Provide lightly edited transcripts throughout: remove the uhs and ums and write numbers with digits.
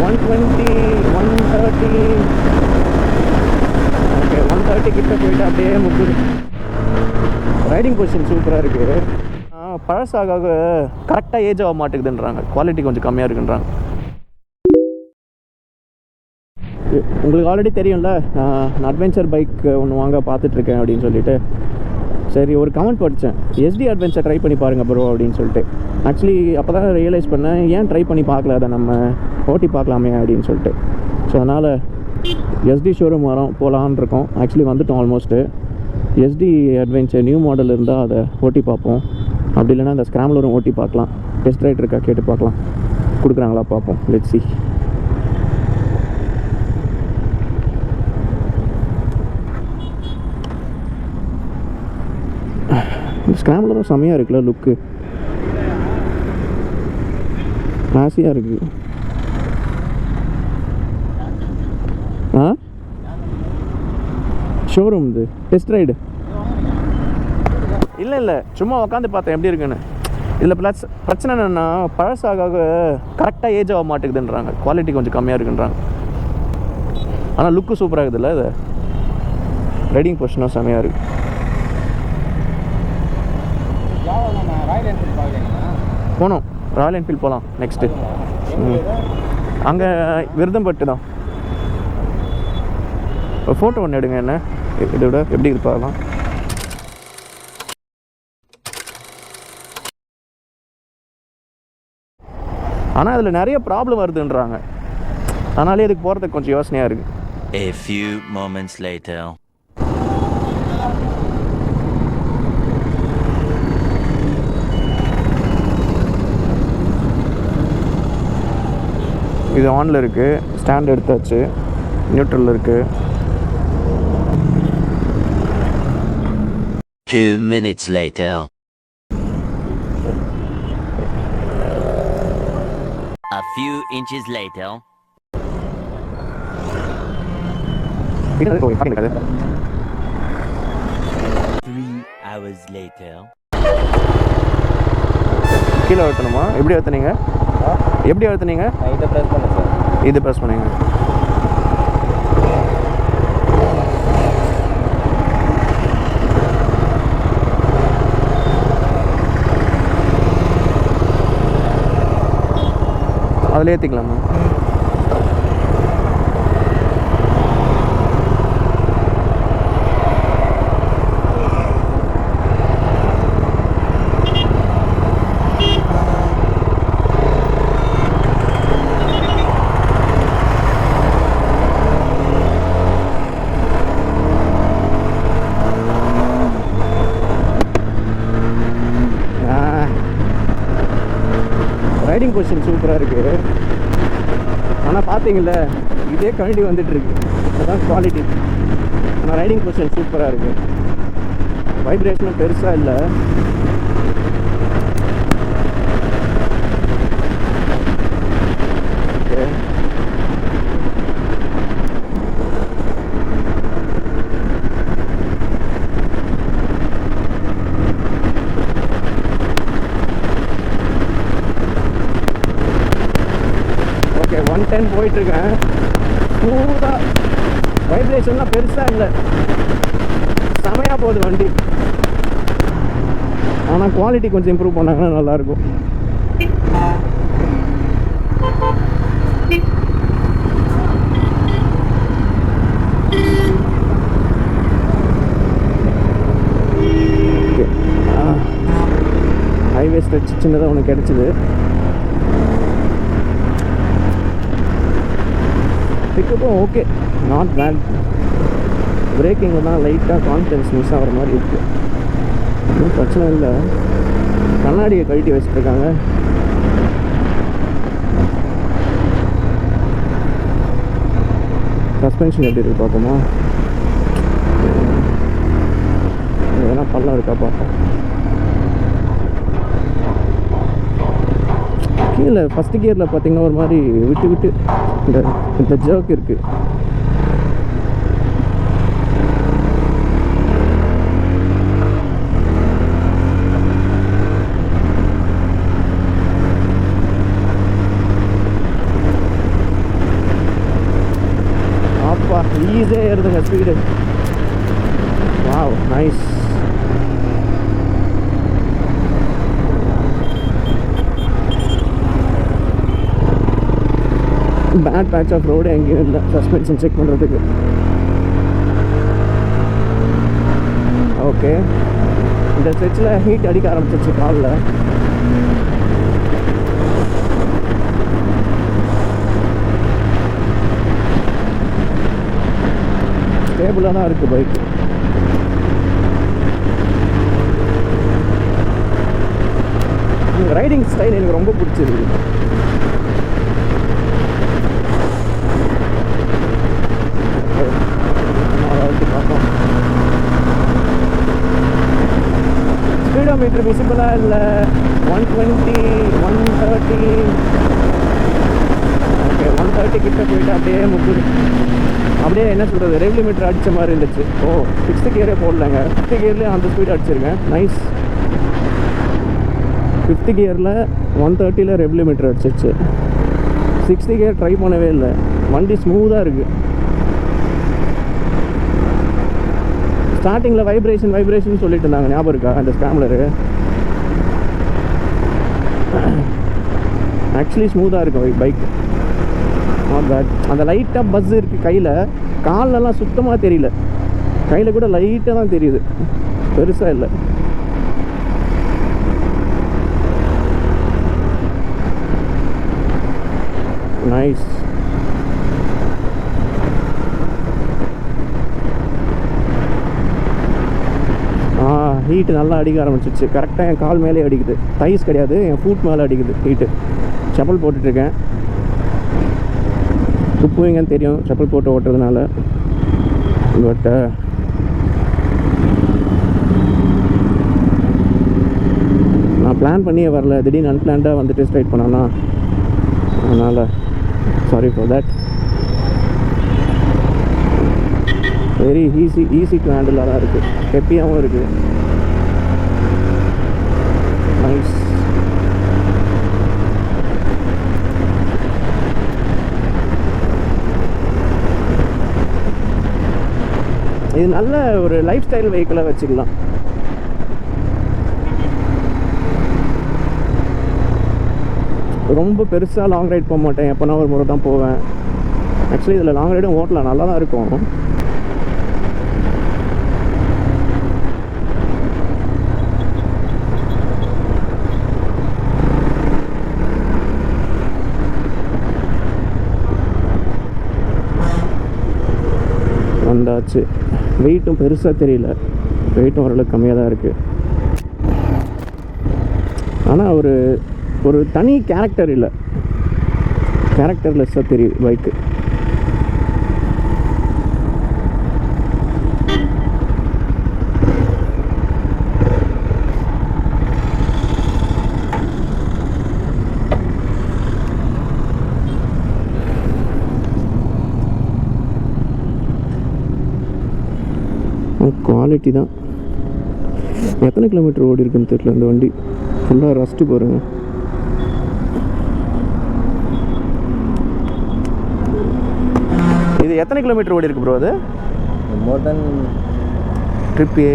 120, 130. Okay, 130 கிட்ட போயிட்டு அப்படியே முக்குது. ரைடிங் பொசிஷன் சூப்பராக இருக்குது. பழசாக கரெக்டாக ஏஜ் ஆக மாட்டேங்குதுன்றாங்க, குவாலிட்டி கொஞ்சம் கம்மியாக இருக்குன்றாங்க. உங்களுக்கு ஆல்ரெடி தெரியும்ல, நான் அட்வென்ச்சர் பைக் ஒன்று வாங்க பார்த்துட்ருக்கேன் அப்படின்னு சொல்லிட்டு. சரி, ஒரு கமெண்ட் படித்தேன், எஸ்டி அட்வென்ச்சர் ட்ரை பண்ணி பாருங்கள் ப்ரோ அப்படின்னு சொல்லிட்டு. ஆக்சுவலி அப்போ தான் ரியலைஸ் பண்ணேன், ஏன் ட்ரை பண்ணி பார்க்கல, அதை நம்ம ஓட்டி பார்க்கலாமே அப்படின்னு சொல்லிட்டு. ஸோ அதனால் எஸ்டி ஷோரூம் போகலான்னு இருக்கோம். ஆக்சுவலி வந்துட்டோம் almost. ST adventure new model இருந்தால் அதை ஓட்டி பார்ப்போம். அப்படி இல்லைனா அந்த ஸ்க்ராம்லரும் ஓட்டி பார்க்கலாம். டெஸ்ட் ரைட் இருக்கா கேட்டு பார்க்கலாம், கொடுக்குறாங்களா பார்ப்போம். Let's see. ஸ்க்ராம்லரும் செம்மையாக இருக்குல்ல, லுக்கு கிளாஸியாக இருக்குது. ஷோரூம் இது டெஸ்ட் ரைடு இல்லை, சும்மா உட்காந்து பார்த்தேன் எப்படி இருக்குன்னு. இதில் பிரச்சனை என்னென்னா, பழசாக கரெக்டாக ஏஜ் ஆக மாட்டேங்குதுன்றாங்க, குவாலிட்டி கொஞ்சம் கம்மியாக இருக்குன்றாங்க. ஆனால் லுக்கு சூப்பராக இருக்குதுல்ல, இது ரைடிங் பொசிஷனாக செம்மையாக இருக்குது. போனோம், ராயல் என்ஃபீல்ட் போகலாம் நெக்ஸ்ட்டு. அங்கே விருதம்பட்டு தான். ஃபோட்டோ ஒன்று எடுங்க, என்ன இதோட எப்படி இது பார்க்கலாம். ஆனால் அதில் நிறைய ப்ராப்ளம் வருதுன்றாங்க, அதனாலே இதுக்கு போகிறதுக்கு கொஞ்சம் யோசனையாக இருக்குது. A few moments later. இது ஆனில் இருக்குது, ஸ்டாண்ட் எடுத்தாச்சு, நியூட்ரல் இருக்குது. 2 minutes later. A few inches later. 3 hours later. கீழே அழுத்தணுமா? எப்படி அழுத்துனீங்க? எப்படி அழுத்துனீங்க? இதை ப்ரெஸ் பண்ணேன் சார். இது ப்ரெஸ் பண்ணுங்க. அதில் ஏற்றிக்கலாமா? ரைடிங் பொசிஷன் சூப்பராக இருக்குது. ஆனால் பார்த்தீங்கல்ல, இதே கழண்டி வந்துட்டுருக்கு, அதுதான் குவாலிட்டி. ஆனால் ரைடிங் பொசிஷன் சூப்பராக இருக்குது. வைப்ரேஷனும் பெருசாக இல்லை. ஓகே, ஓகே 110 போயிட்டுருக்கேன். ஸ்மூத்தாக, வைப்ரேஷன்லாம் பெருசாக இல்லை, செமையாக போகுது வண்டி. ஆனால் குவாலிட்டி கொஞ்சம் இம்ப்ரூவ் பண்ணாங்கன்னா நல்லாயிருக்கும். ஹைவே ஸ்ட்ரெச் சின்னதாக ஒன்று கிடச்சிது. பிக்கப்பும் ஓகே, நாட் பேட். பிரேக்கிங்கில் தான் லைட்டாக கான்ஃபிடன்ஸ் மிஸ் ஆகிற மாதிரி இருக்குது. ஒன்றும் பிரச்சனை இல்லை. கண்ணாடியை கழட்டி வச்சுட்ருக்காங்க. சஸ்பென்ஷன் எப்படி இருக்குது பார்ப்போமா? எதனா பள்ளம் இருக்கா பார்ப்போம். கீழே ஃபஸ்ட்டு கியரில் பார்த்தீங்கன்னா ஒரு மாதிரி விட்டு விட்டு இந்த ஜர்க் இருக்குது. ஈஸியாக ஏறுதுங்க speed. Wow, nice. Bad patch of road எங்கேயும் இல்லை சஸ்பென்ஷன் செக் பண்ணுறதுக்கு. ஓகே, இந்த ஸ்ட்ரெச்சில் ஹீட் அடிக்க ஆரம்பிச்சிச்சு காலில். ஸ்டேபிளாக தான் இருக்குது பைக்கு. ரைடிங் ஸ்டைல் எனக்கு ரொம்ப பிடிச்சிருக்கு. ஸ்பீடோமீட்டர் விசிபிளாக இல்லை. 120, 130. ஓகே, 130 கிட்ட போயிட்டு அப்படியே முக்குது. அப்படியே என்ன சொல்கிறது, ரெவ் லிமிட்டர் அடித்த மாதிரி இருந்துச்சு. ஓ, 6th கியரே போடலைங்க. 5th கியர்லேயே அந்த ஸ்பீடு அடிச்சிருக்கேன். நைஸ். 5th கியரில் 130 ரெவ் லிமிட்டர் அடிச்சிச்சு. 6th கியர் ட்ரை பண்ணவே இல்லை. வண்டி ஸ்மூத்தாக இருக்குது. ஸ்டார்டிங்கில் வைப்ரேஷன் சொல்லிட்டு இருந்தாங்க, ஞாபகம் இருக்கா அந்த ஸ்க்ராம்லரு? ஆக்சுவலி ஸ்மூத்தாக இருக்கும் பைக். Not bad. அந்த லைட்டாக பஸ் இருக்குது கையில். கால்லலாம் சுத்தமாக தெரியல. கையில் கூட லைட்டாக தான் தெரியுது, பெருசாக இல்லை. நைஸ். ஹீட்டு நல்லா அடிக்க ஆரம்பிச்சிச்சு. கரெக்டாக என் கால் மேலே அடிக்குது. தைஸ் கிடையாது, என் ஃபூட் மேலே அடிக்குது ஹீட்டு. செப்பல் போட்டுட்ருக்கேன். துப்புவீங்கன்னு தெரியும் செப்பல் போட்டு ஓட்டுறதுனால. பட் நான் பிளான் பண்ணியே வரல. திடீர்னு அன்பிளான்டாக வந்துட்டு ஸ்ட்ரைட் பண்ணானா, அதனால் sorry for that. Very easy to ஹேண்டிலாக தான் இருக்குது. ஹெப்பியாகவும் இருக்குது. நைஸ். இது நல்ல ஒரு லைஃப் ஸ்டைல் வெஹிக்கிளாக வச்சுக்கலாம். ரொம்ப பெருசாக லாங் ரைட் போக மாட்டேன். எப்போனா ஒரு முறை தான் போவேன். ஆக்சுவலி இதில் லாங் ரைடும் ஓட்டலாம், நல்லா தான் இருக்கும். வந்தாச்சு. வெயிட்டும் பெருசாக தெரியல. வெயிட்டும் ஓரளவுக்கு கம்மியாக தான் இருக்குது. ஆனால் ஒரு தனி கேரக்டர் இல்லை. கேரக்டர்லெஸ்ஸாக தெரியுது பைக்கு. குவாலிட்டி தான். எத்தனை கிலோமீட்டர் ஓடி இருக்குன்னு தெரியல இந்த வண்டி. ஃபுல்லாக ரஸ்ட்டு பாருங்க. இது எத்தனை கிலோமீட்டர் ஓடி இருக்கு ப்ரோ? அது மோர் தென் ட்ரிப்பு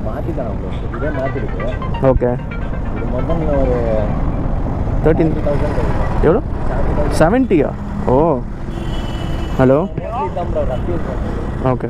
மாற்றிட்டான் ப்ரோ. இதே மாற்றிருக்கு. ஓகே. இது மொத்தம் ஒரு 13,000. எவ்வளோ? 70. ஓ, ஹலோ. தான் ப்ரோ. ஓகே.